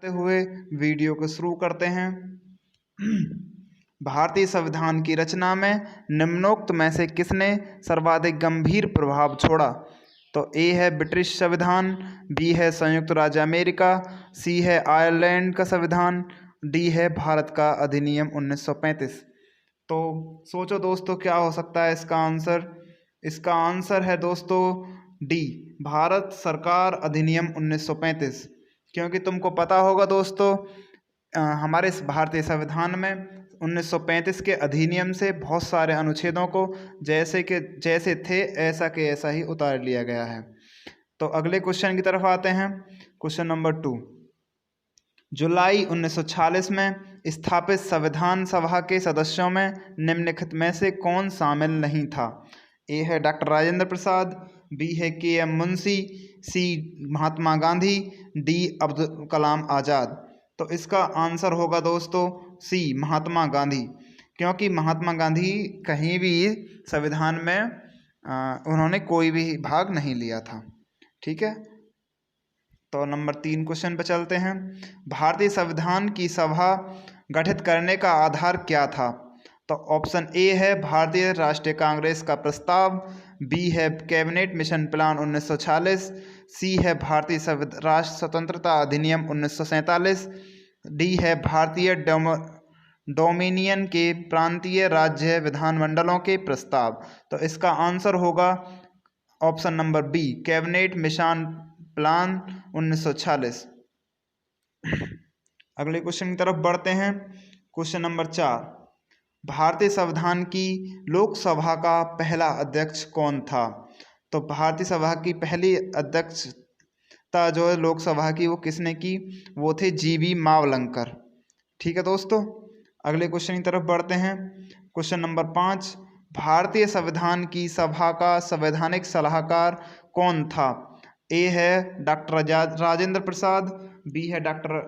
हुए वीडियो को शुरू करते हैं। भारतीय संविधान की रचना में निम्नोक्त में से किसने सर्वाधिक गंभीर प्रभाव छोड़ा? तो ए है ब्रिटिश संविधान, बी है संयुक्त राज्य अमेरिका, सी है आयरलैंड का संविधान, डी है भारत का अधिनियम 1935। तो सोचो दोस्तों क्या हो सकता है इसका आंसर। इसका आंसर है दोस्तों डी, भारत सरकार अधिनियम 1935। क्योंकि तुमको पता होगा दोस्तों हमारे इस भारतीय संविधान में 1935 के अधिनियम से बहुत सारे अनुच्छेदों को जैसे थे ऐसा के ऐसा ही उतार लिया गया है। तो अगले क्वेश्चन की तरफ आते हैं। क्वेश्चन नंबर 2, जुलाई 1946 में स्थापित संविधान सभा के सदस्यों में निम्नलिखित में से कौन शामिल नहीं था? ए है डॉक्टर राजेंद्र प्रसाद, बी है के.एम. मुंशी, सी महात्मा गांधी, डी अब्दुल कलाम आज़ाद। तो इसका आंसर होगा दोस्तों सी महात्मा गांधी। क्योंकि महात्मा गांधी कहीं भी संविधान में उन्होंने कोई भी भाग नहीं लिया था। ठीक है, तो नंबर 3 क्वेश्चन पर चलते हैं। भारतीय संविधान की सभा गठित करने का आधार क्या था? तो ऑप्शन ए है भारतीय राष्ट्रीय कांग्रेस का प्रस्ताव, बी है कैबिनेट मिशन प्लान 1946, सी है भारतीय राष्ट्र स्वतंत्रता अधिनियम 1947, डी है भारतीय डोमिनियन के प्रांतीय राज्य विधानमंडलों के प्रस्ताव। तो इसका आंसर होगा option number B, cabinet mission plan 1946। अगले क्वेश्चन की तरफ बढ़ते हैं। क्वेश्चन नंबर 4, भारतीय संविधान की लोकसभा का पहला अध्यक्ष कौन था? तो भारतीय सभा की पहली अध्यक्षता जो है लोकसभा की वो किसने की? वो थे जी.बी. मावलंकर। ठीक है दोस्तों, अगले क्वेश्चन की तरफ बढ़ते हैं। क्वेश्चन नंबर 5, भारतीय संविधान की सभा का संवैधानिक सलाहकार कौन था? ए है डॉक्टर राजेंद्र प्रसाद, बी है डॉक्टर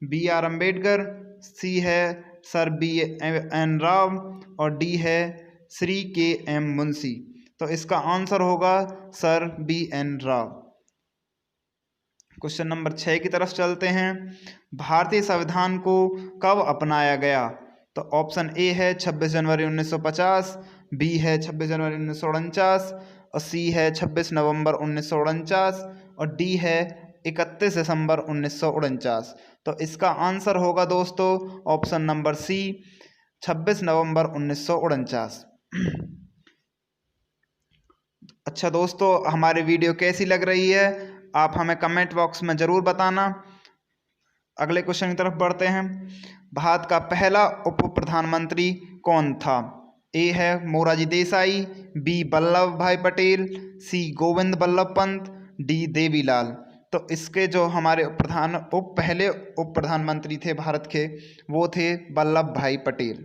बी.आर. अम्बेडकर, सी है सर बी.एन. राव और डी है श्री के.एम. मुंशी। तो इसका आंसर होगा sir BN. Rao. Question number 6 की तरफ चलते हैं। भारतीय संविधान को कब अपनाया गया? तो ऑप्शन ए है 26 जनवरी 1950, बी है 26 जनवरी 1949 और सी है 26 नवंबर 1949 और डी है 31 दिसंबर 1949। तो इसका आंसर होगा दोस्तों ऑप्शन नंबर सी, 26 नवंबर 1949। अच्छा दोस्तों, हमारी वीडियो कैसी लग रही है आप हमें कमेंट बॉक्स में ज़रूर बताना। अगले क्वेश्चन की तरफ बढ़ते हैं। भारत का पहला उप प्रधानमंत्री कौन था? ए है मोरारजी देसाई, बी वल्लभ भाई पटेल, सी गोविंद बल्लभ पंत, डी देवीलाल। तो इसके जो हमारे पहले उप प्रधानमंत्री थे भारत के वो थे वल्लभ भाई पटेल।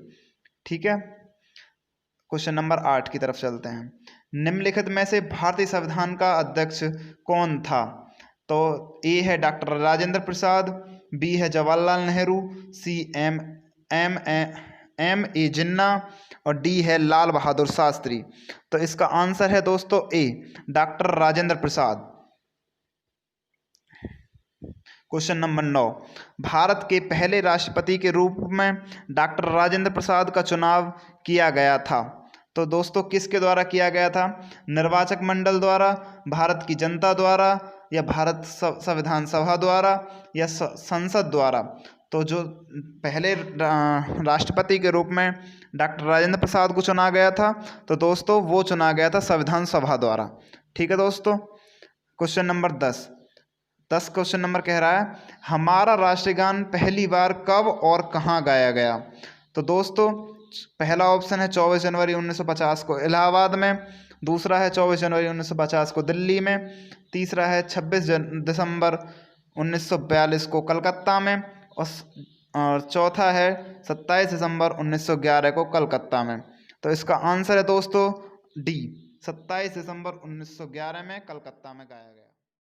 ठीक है, क्वेश्चन नंबर 8 की तरफ चलते हैं। निम्नलिखित में से भारतीय संविधान का अध्यक्ष कौन था? तो ए है डॉक्टर राजेंद्र प्रसाद, बी है Jawaharlal Nehru, C M A Jinnah और डी है लाल बहादुर शास्त्री। तो इसका आंसर है दोस्तों ए, doctor Rajendra Prasad. Question number 9, Bharat के पहले राष्ट्रपति के रूप में डॉक्टर राजेंद्र प्रसाद का चुनाव किया गया था। तो दोस्तों किसके द्वारा किया गया था? निर्वाचक मंडल द्वारा, भारत की जनता द्वारा या भारत संविधान सभा द्वारा या संसद द्वारा। तो जो पहले राष्ट्रपति के रूप में डॉक्टर राजेंद्र प्रसाद को चुना गया था तो दोस्तों वो चुना गया था संविधान सभा द्वारा। ठीक है दोस्तों, क्वेश्चन नंबर 10 क्वेश्चन नंबर कह रहा है हमारा राष्ट्रीय गान पहली बार कब और कहाँ गाया गया? तो दोस्तों पहला ऑप्शन है 24 जनवरी 1950 को इलाहाबाद में, दूसरा है 24 जनवरी 1950 को दिल्ली में, तीसरा है 26 दिसंबर 1942 को कलकत्ता में और चौथा है 27 दिसंबर 1911 को कलकत्ता में। तो इसका आंसर है दोस्तों डी, 27 दिसंबर 1911 में कलकत्ता में गाया गया।